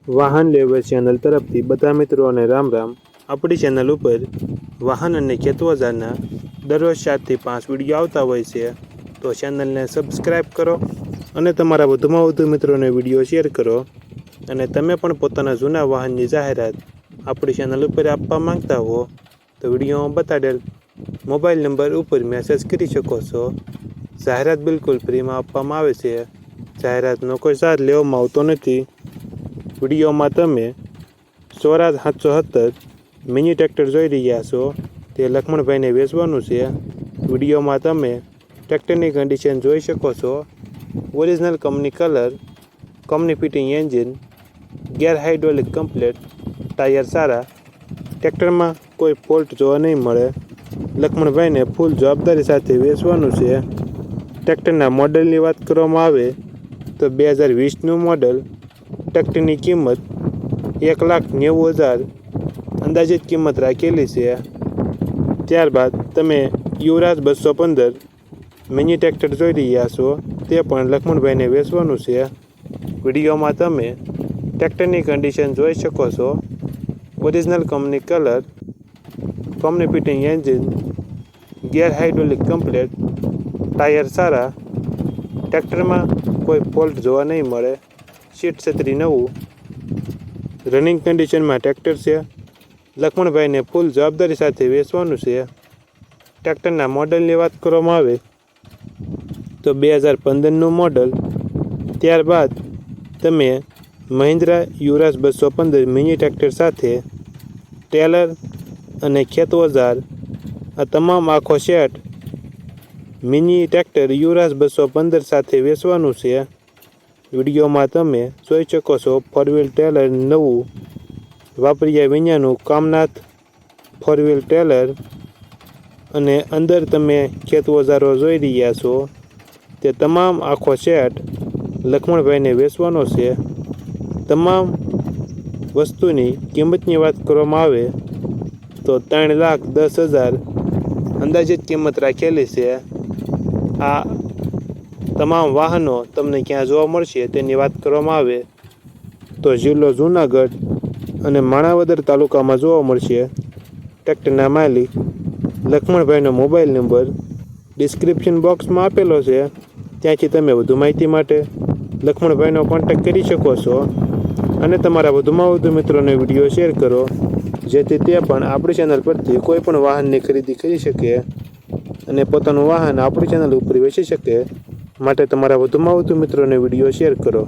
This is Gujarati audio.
વાહન લેવર ચેનલ તરફથી બધા મિત્રોને રામ રામ। આપણી ચેનલ ઉપર વાહન અને ખેતવજારના દરરોજ 4 થી 5 વિડીયો આવતા હોય છે, તો ચેનલને સબસ્ક્રાઈબ કરો અને તમારા વધુમાં વધુ મિત્રોને વિડીયો શેર કરો। અને તમે પણ પોતાના જૂના વાહનની જાહેરાત આપણી ચેનલ ઉપર આપવા માંગતા હો તો વિડીયોમાં બતાડેલ મોબાઈલ નંબર ઉપર મેસેજ કરી શકો છો। જાહેરાત બિલકુલ ફ્રીમાં આપવામાં આવે છે, જાહેરાતનો કોઈ ચાર્જ લેવામાં આવતો નથી। વિડીયોમાં તમે સ્વરાજ 770 મિની ટ્રેક્ટર જોઈ રહ્યા છો, તે લક્ષ્મણભાઈને વેચવાનું છે। વિડીયોમાં તમે ટ્રેક્ટરની કન્ડિશન જોઈ શકો છો। Original company colour, company fitting engine, gear hydraulic complete, tyre સારા, ટ્રેક્ટરમાં કોઈ ફોલ્ટ જોવા નહીં મળે। લક્ષ્મણભાઈને ફૂલ જવાબદારી સાથે વેચવાનું છે। ટ્રેક્ટરના મોડલની વાત કરવામાં આવે તો 2020નું મોડલ। ટ્રેક્ટરની કિંમત 1,90,000 અંદાજિત કિંમત રાખેલી છે। ત્યારબાદ તમે યુવરાજ 215 મિની ટ્રેક્ટર જોઈ રહ્યા છો, તે પણ લક્ષ્મણભાઈને વેચવાનું છે। વિડીયોમાં તમે ટ્રેક્ટરની કન્ડિશન જોઈ શકો છો। Original company colour, company fitting engine, gear hydraulic complete, tyre સારા, ટ્રેક્ટરમાં કોઈ ફોલ્ટ જોવા નહીં મળે। સીટ છત્રી નવું, રનિંગ કન્ડિશનમાં ટ્રેક્ટર છે। લક્ષ્મણભાઈને ફૂલ જવાબદારી સાથે વેચવાનું છે। ટ્રેક્ટરના મોડલની વાત કરવામાં આવે તો 2015નું મોડલ। ત્યારબાદ તમે મહિન્દ્રા યુવરાજ 215 મિની ટ્રેક્ટર સાથે ટ્રેલર અને ખેતઓજાર આ તમામ આખો સેટ મિની ટ્રેક્ટર યુવરાજ 215 સાથે વેચવાનું છે। વિડીયોમાં તમે જોઈ શકો છો ફોર વ્હીલ ટ્રેલર નવું, વાપર્યા વિનાનું કામનાથ ફોર વ્હીલ ટ્રેલર, અને અંદર તમે ખેત ઓજારો જોઈ રહ્યા છો, તે તમામ આખો સેટ લક્ષ્મણભાઈને વેચવાનો છે। તમામ વસ્તુની કિંમતની વાત કરવામાં આવે તો 3,10,000 અંદાજિત કિંમત રાખેલી છે। આ તમામ વાહનો તમને ક્યાં જોવા મળશે તેની વાત કરવામાં આવે તો જિલ્લો જૂનાગઢ અને માણાવદર તાલુકામાં જોવા મળશે। ટ્રેક્ટરના માલિક લક્ષ્મણભાઈનો મોબાઈલ નંબર ડિસ્ક્રિપ્શન બોક્સમાં આપેલો છે, ત્યાંથી તમે વધુ માહિતી માટે લક્ષ્મણભાઈનો કોન્ટેક્ટ કરી શકો છો અને તમારા વધુમાં વધુ મિત્રોને વિડીયો શેર કરો, જેથી તે પણ આપણી ચેનલ પરથી કોઈ પણ વાહનની ખરીદી કરી શકે અને પોતાનું વાહન આપણી ચેનલ ઉપર વેચી શકે। માટે તમારા વધુમાં વધુ મિત્રોને વિડીયો શેર કરો।